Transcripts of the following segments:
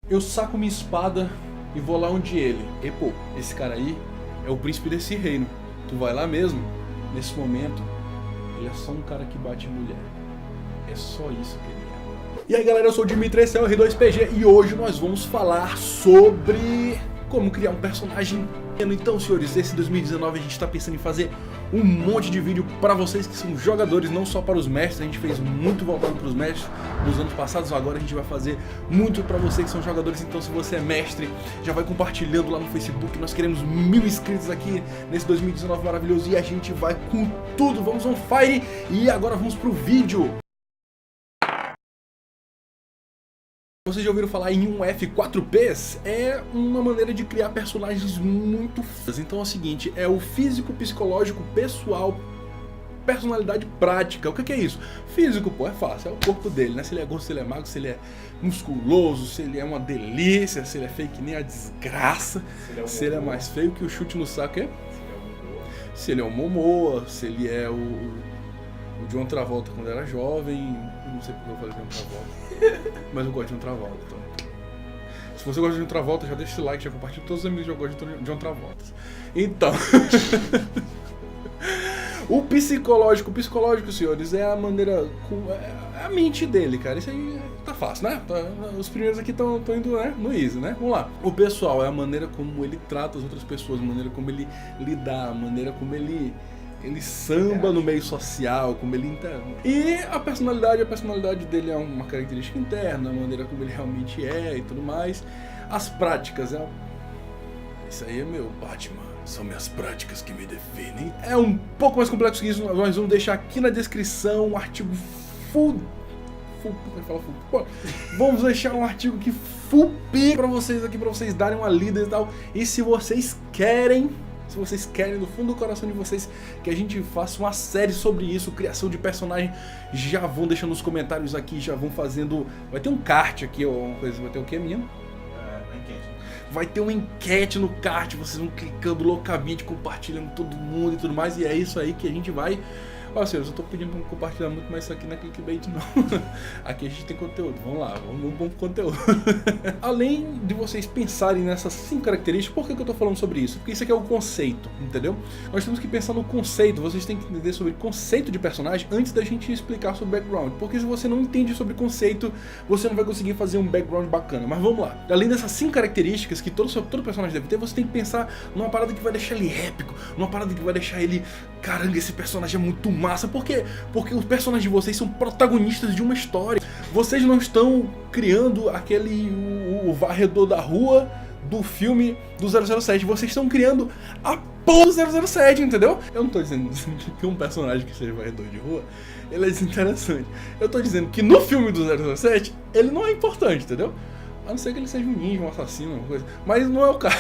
Eu saco minha espada e vou lá onde ele. E pô, esse cara aí é o príncipe desse reino. Tu vai lá mesmo? Nesse momento, ele é só um cara que bate em mulher. É só isso que ele é. E aí galera, eu sou o Dimitri, esse é o R2PG e hoje nós vamos falar sobre como criar um personagem. Então, senhores, esse 2019 a gente está pensando em fazer um monte de vídeo para vocês que são jogadores, não só para os mestres. A gente fez muito voltado para os mestres nos anos passados, agora a gente vai fazer muito para vocês que são jogadores. Então, se você é mestre, já vai compartilhando lá no Facebook. Nós queremos 1000 inscritos aqui nesse 2019 maravilhoso e a gente vai com tudo. Vamos on fire e agora vamos pro vídeo. Vocês já ouviram falar em um F4Ps? É uma maneira de criar personagens muito fodas. Então é o seguinte, é o físico, psicológico, pessoal, personalidade prática. O que é isso? Físico, pô, é fácil, é o corpo dele, né? Se ele é gordo, se ele é magro, se ele é musculoso, se ele é uma delícia, se ele é feio que nem a desgraça, se ele é mais feio que o chute no saco, é? Se ele é o Momoa, se ele é o John Travolta quando era jovem. Não sei porque eu falei John Travolta, mas eu gosto de John Travolta, então. Se você gosta de John Travolta, já deixa esse like, já compartilha todos os amigos que já gostam de John Travolta. Então, o psicológico, senhores, é a maneira, é a mente dele, cara. Isso aí tá fácil, né? Os primeiros aqui estão indo, né, no easy, né? Vamos lá. O pessoal é a maneira como ele trata as outras pessoas, a maneira como ele lidar, a maneira como ele samba no meio social, como ele interage. E a personalidade dele é uma característica interna, a maneira como ele realmente é e tudo mais. As práticas, isso aí é meu Batman, são minhas práticas que me definem. É um pouco mais complexo que isso, nós vamos deixar aqui na descrição um artigo vamos deixar um artigo que full pra vocês aqui, pra vocês darem uma lida e tal. E se vocês querem do fundo do coração de vocês que a gente faça uma série sobre isso, criação de personagem, já vão deixando nos comentários aqui, já vão fazendo. Vai ter um kart aqui, ou uma coisa, vai ter o que, menino? Enquete. Vai ter uma enquete no kart, vocês vão clicando loucamente, compartilhando todo mundo e tudo mais, e é isso aí que a gente vai. Ó, senhores, eu tô pedindo pra compartilhar muito, mas isso aqui não é clickbait não. Aqui a gente tem conteúdo, vamos lá, vamos pro conteúdo. Além de vocês pensarem nessas 5 características, por que eu tô falando sobre isso? Porque isso aqui é o conceito, entendeu? Nós temos que pensar no conceito, vocês têm que entender sobre conceito de personagem antes da gente explicar sobre background. Porque se você não entende sobre conceito, você não vai conseguir fazer um background bacana. Mas vamos lá. Além dessas 5 características que todo personagem deve ter, você tem que pensar numa parada que vai deixar ele épico, numa parada que vai deixar ele... Caramba, esse personagem é muito massa. Por quê? Porque os personagens de vocês são protagonistas de uma história. Vocês não estão criando o varredor da rua do filme do 007. Vocês estão criando a porra do 007, entendeu? Eu não tô dizendo que um personagem que seja varredor de rua, ele é desinteressante. Eu tô dizendo que no filme do 007, ele não é importante, entendeu? A não ser que ele seja um ninja, um assassino, uma coisa. Mas não é o caso.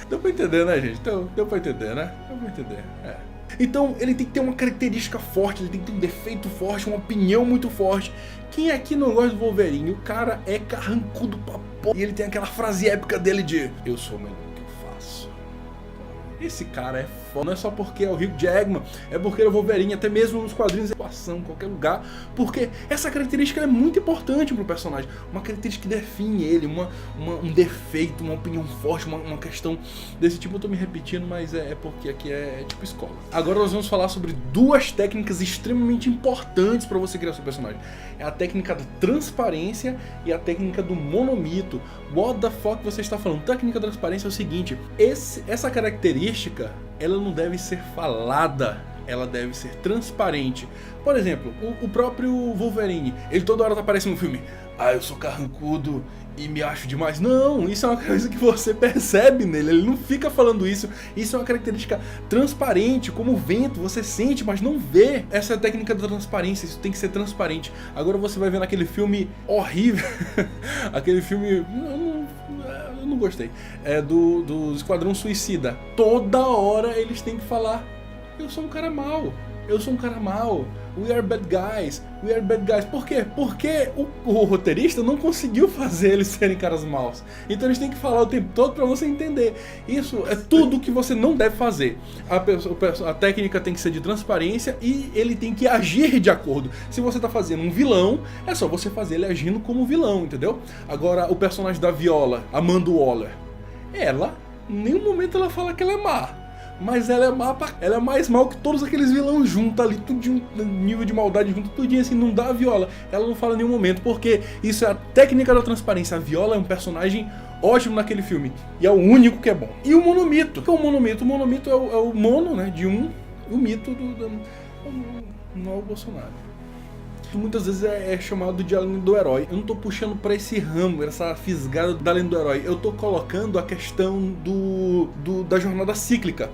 Deu pra entender, né, gente? Deu pra entender, né? Deu pra entender, Então ele tem que ter uma característica forte, ele tem que ter um defeito forte, uma opinião muito forte. Quem aqui não gosta do Wolverine? O cara é carrancudo pra porra. E ele tem aquela frase épica dele de eu sou o melhor que eu faço. Esse cara é foda. Não é só porque é o Hugh Jackman, é porque é o Wolverine, até mesmo nos quadrinhos, em qualquer lugar. Porque essa característica é muito importante pro personagem. Uma característica que define ele, um defeito, uma opinião forte, uma questão desse tipo. Eu tô me repetindo, mas é porque aqui é tipo escola. Agora nós vamos falar sobre 2 técnicas extremamente importantes para você criar seu personagem. É a técnica da transparência e a técnica do monomito. What the fuck você está falando? Técnica da transparência é o seguinte, essa característica, ela não deve ser falada, ela deve ser transparente. Por exemplo, o próprio Wolverine, ele toda hora aparece no filme, eu sou carrancudo e me acho demais. Não, isso é uma coisa que você percebe nele, ele não fica falando isso. Isso é uma característica transparente, como o vento, você sente, mas não vê. Essa é a técnica da transparência, isso tem que ser transparente. Agora você vai ver naquele filme horrível, aquele filme... Eu não gostei. É do Esquadrão Suicida. Toda hora eles têm que falar, eu sou um cara mau, eu sou um cara mau. we are bad guys, we are bad guys. Por quê? Porque o roteirista não conseguiu fazer eles serem caras maus. Então eles têm que falar o tempo todo pra você entender. Isso é tudo que você não deve fazer. A técnica tem que ser de transparência e ele tem que agir de acordo. Se você tá fazendo um vilão, é só você fazer ele agindo como vilão, entendeu? Agora, o personagem da Viola, Amanda Waller, ela, em nenhum momento ela fala que ela é má. Mas ela é má, ela é mais mal que todos aqueles vilões juntos ali, tudinho, nível de maldade junto, tudinho assim, não dá a Viola. Ela não fala em nenhum momento, porque isso é a técnica da transparência. A Viola é um personagem ótimo naquele filme, e é o único que é bom. E o Monomito, que é o Monomito? O Monomito é o mono, né, de um, o mito não é o Bolsonaro. Muitas vezes é chamado de a lenda do herói. Eu não tô puxando pra esse ramo, essa fisgada da lenda do herói. Eu tô colocando a questão da jornada cíclica,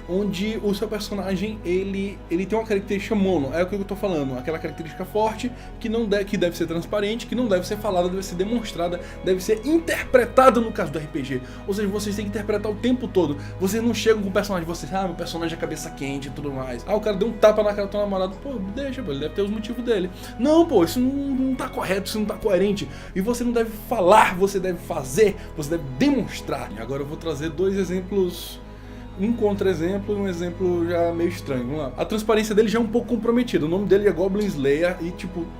onde o seu personagem, ele tem uma característica mono, é o que eu tô falando, aquela característica forte, que deve ser transparente, que não deve ser falada, deve ser demonstrada, deve ser interpretada no caso do RPG. Ou seja, vocês têm que interpretar o tempo todo. Vocês não chegam com o personagem, vocês, meu personagem é cabeça quente e tudo mais. O cara deu um tapa na cara do teu namorado, deixa, ele deve ter os motivos dele. Não, isso não tá correto, isso não tá coerente. E você não deve falar, você deve fazer, você deve demonstrar. E agora eu vou trazer dois exemplos, um contra-exemplo e um exemplo já meio estranho. Vamos lá. A transparência dele já é um pouco comprometida. O nome dele é Goblin Slayer e,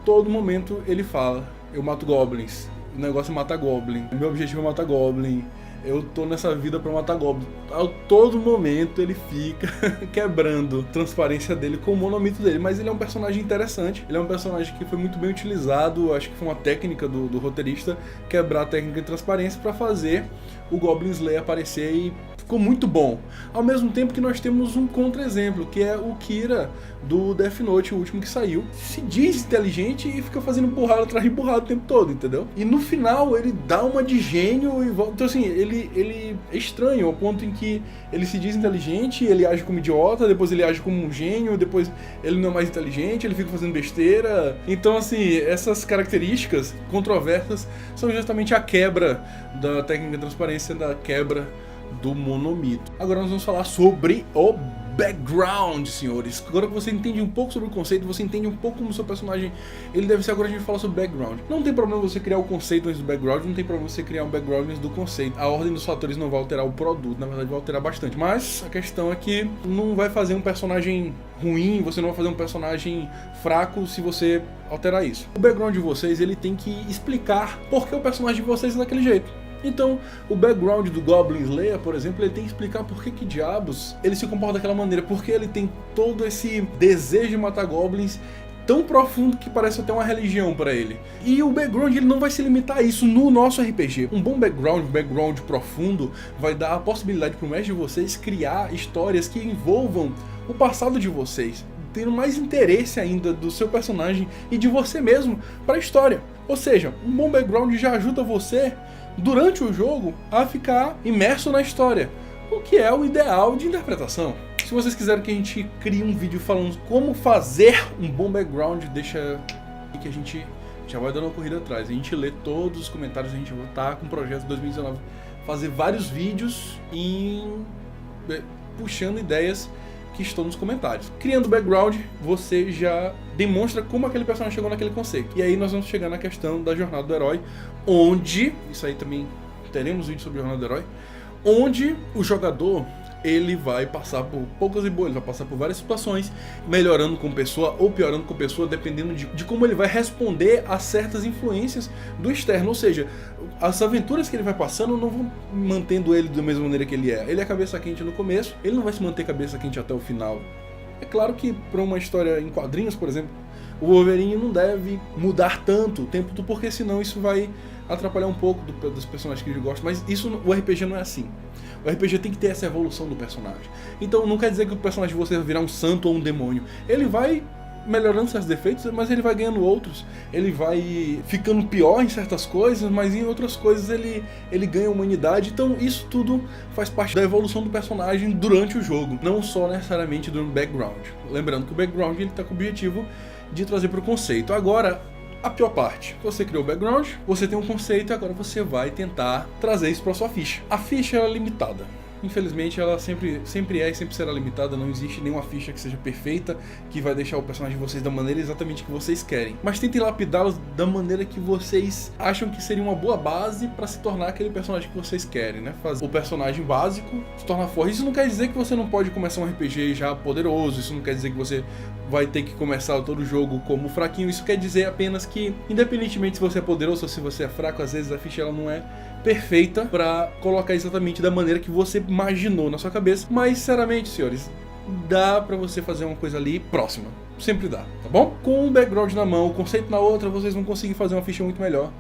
todo momento ele fala: eu mato goblins. O negócio é matar goblin. Meu objetivo é matar goblin. Eu tô nessa vida pra matar goblin. A todo momento ele fica quebrando a transparência dele com o monomito dele. Mas ele é um personagem interessante. Ele é um personagem que foi muito bem utilizado. Acho que foi uma técnica do roteirista quebrar a técnica de transparência pra fazer o Goblin Slayer aparecer, e ficou muito bom. Ao mesmo tempo que nós temos um contra-exemplo, que é o Kira do Death Note, o último que saiu. Se diz inteligente e fica fazendo burrada atrás de burrada o tempo todo, entendeu? E no final ele dá uma de gênio e volta. Então assim, ele é estranho ao ponto em que ele se diz inteligente, ele age como idiota, depois ele age como um gênio, depois ele não é mais inteligente, ele fica fazendo besteira. Então assim, essas características controversas são justamente a quebra da técnica de transparência, da quebra do monomito. Agora nós vamos falar sobre o background, senhores. Agora que você entende um pouco sobre o conceito, você entende um pouco como o seu personagem ele deve ser, agora a gente fala sobre background. Não tem problema você criar o conceito antes do background, não tem problema você criar um background antes do conceito. A ordem dos fatores não vai alterar o produto, na verdade vai alterar bastante. Mas a questão é que não vai fazer um personagem ruim, você não vai fazer um personagem fraco se você alterar isso. O background de vocês, ele tem que explicar por que o personagem de vocês é daquele jeito. Então, o background do Goblin Slayer, por exemplo, ele tem que explicar por que diabos ele se comporta daquela maneira, porque ele tem todo esse desejo de matar goblins tão profundo que parece até uma religião pra ele. E o background ele não vai se limitar a isso no nosso RPG. Um bom background, um background profundo, vai dar a possibilidade pro mestre de vocês criar histórias que envolvam o passado de vocês, tendo mais interesse ainda do seu personagem e de você mesmo para a história. Ou seja, um bom background já ajuda você durante o jogo a ficar imerso na história, o que é o ideal de interpretação. Se vocês quiserem que a gente crie um vídeo falando como fazer um bom background, deixa que a gente já vai dando uma corrida atrás. A gente lê todos os comentários, a gente vai estar com o projeto de 2019, fazer vários vídeos puxando ideias que estão nos comentários. Criando background, você já demonstra como aquele personagem chegou naquele conceito. E aí nós vamos chegar na questão da jornada do herói, onde, isso aí também teremos vídeo sobre a jornada do herói, onde o jogador ele vai passar por poucas e boas, ele vai passar por várias situações, melhorando com pessoa ou piorando com pessoa, dependendo de como ele vai responder a certas influências do externo. Ou seja, as aventuras que ele vai passando não vão mantendo ele da mesma maneira que ele é. Ele é cabeça quente no começo, ele não vai se manter cabeça quente até o final. É claro que para uma história em quadrinhos, por exemplo, o Wolverine não deve mudar tanto o tempo todo, porque senão isso vai atrapalhar um pouco dos personagens que ele gosta. Mas isso, o RPG não é assim. O RPG tem que ter essa evolução do personagem. Então não quer dizer que o personagem de você vai virar um santo ou um demônio. Ele vai melhorando seus defeitos, mas ele vai ganhando outros. Ele vai ficando pior em certas coisas, mas em outras coisas ele ganha humanidade. Então isso tudo faz parte da evolução do personagem durante o jogo, não só necessariamente do background. Lembrando que o background ele está com o objetivo de trazer para o conceito. Agora, a pior parte, você criou o background, você tem um conceito e agora você vai tentar trazer isso para sua ficha. A ficha é limitada. infelizmente ela sempre é e sempre será limitada, não existe nenhuma ficha que seja perfeita, que vai deixar o personagem de vocês da maneira exatamente que vocês querem. Mas tentem lapidá-los da maneira que vocês acham que seria uma boa base para se tornar aquele personagem que vocês querem, né? Fazer o personagem básico se tornar forte. Isso não quer dizer que você não pode começar um RPG já poderoso, isso não quer dizer que você vai ter que começar todo o jogo como fraquinho, isso quer dizer apenas que, independentemente se você é poderoso ou se você é fraco, às vezes a ficha ela não é perfeita pra colocar exatamente da maneira que você imaginou na sua cabeça, mas sinceramente, senhores, dá pra você fazer uma coisa ali próxima, sempre dá, tá bom? Com o background na mão, o conceito na outra, vocês vão conseguir fazer uma ficha muito melhor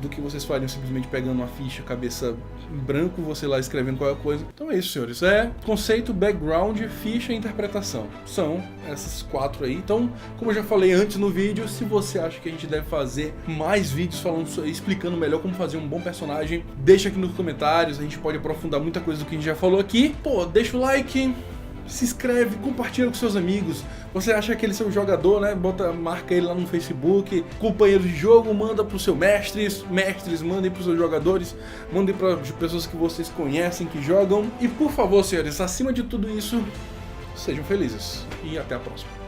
do que vocês fariam simplesmente pegando uma ficha, cabeça em branco, você lá escrevendo qualquer coisa. Então é isso, senhores. É conceito, background, ficha e interpretação. São essas 4 aí. Então, como eu já falei antes no vídeo, se você acha que a gente deve fazer mais vídeos explicando melhor como fazer um bom personagem, deixa aqui nos comentários. A gente pode aprofundar muita coisa do que a gente já falou aqui. Pô, deixa o like, se inscreve, compartilha com seus amigos. Você acha aquele seu jogador, né? Marca ele lá no Facebook, companheiro de jogo, manda pro seu mestres, mandem pros seus jogadores, mandem para pessoas que vocês conhecem, que jogam. E por favor, senhores, acima de tudo isso, sejam felizes. E até a próxima.